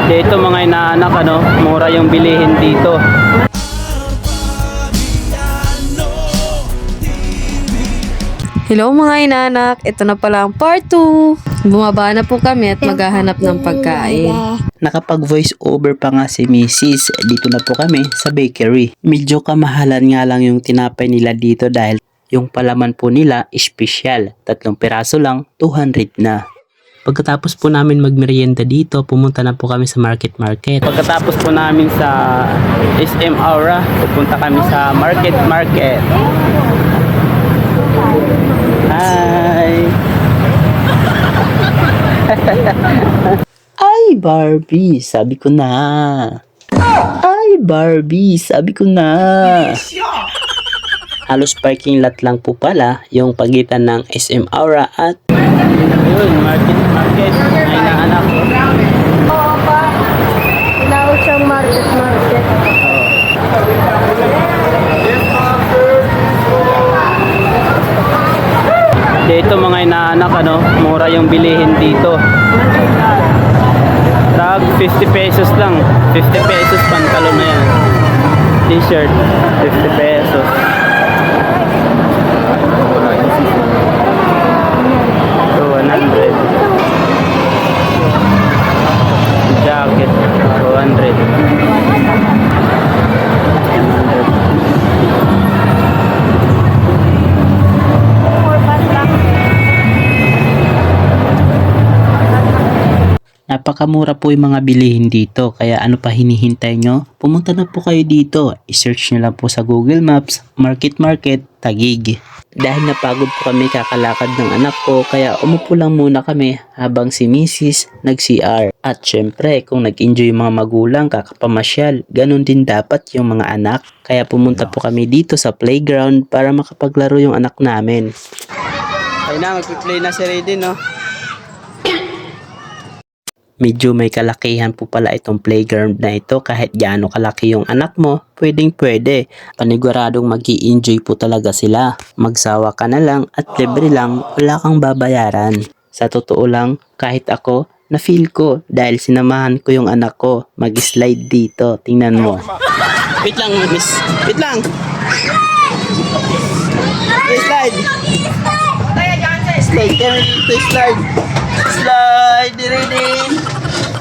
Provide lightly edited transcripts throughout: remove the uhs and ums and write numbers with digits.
Dito mga inaanak, mura yung bilihin dito. Hello mga inanak, ito na pala ang part 2. Bumaba na po kami at maghahanap ng pagkain. Nakapag-voice over pa nga si Mrs. Dito na po kami sa bakery. Medyo kamahalan nga lang yung tinapay nila dito dahil yung palaman po nila espesyal. 3 piraso lang, 200 na. Pagkatapos po namin magmerienda dito, pumunta na po kami sa market. Pagkatapos po namin sa SM Aura, pupunta kami sa market. Hi! Ay, Barbie, sabi ko na. Ay, Barbie, sabi ko na. Halos parking lot lang po pala yung pagitan ng SM Aura at yun, market. Ay, naanak ko. Oo pa, tinawag siyang market. Dito mga inaanak, mura yung bilihin dito. Tag 50 pesos lang. 50 pesos pantalon na yan. T-shirt, 50 pesos. So, 100. Jacket, 200. Napakamura po yung mga bilihin dito, kaya ano pa hinihintay nyo? Pumunta na po kayo dito. I-search nyo lang po sa Google Maps, Market, Taguig. Dahil napagod po kami kakalakad ng anak ko, kaya umupo lang muna kami habang si Mrs. nag-CR. At syempre, kung nag-enjoy yung mga magulang, kakapamasyal, ganun din dapat yung mga anak. Kaya pumunta po kami dito sa playground para makapaglaro yung anak namin. Ay na, mag-play na si Raiden, no? Medyo may kalakihan po pala itong playground na ito. Kahit gaano kalaki yung anak mo, pwedeng-pwede. Paniguradong mag-i-enjoy po talaga sila. Magsawa ka na lang at libre lang, wala kang babayaran. Sa totoo lang, kahit ako, na-feel ko dahil sinamahan ko yung anak ko mag-slide dito. Tingnan mo. Wait lang, miss. Wait lang. Slide. Slide. Slide. Slide, ready.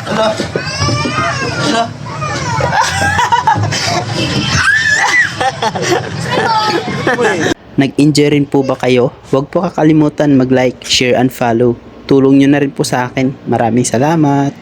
Hello. Nag-enjoy rin po ba kayo? Huwag po kakalimutan mag-like, share and follow. Tulong nyo na rin po sa akin. Maraming salamat.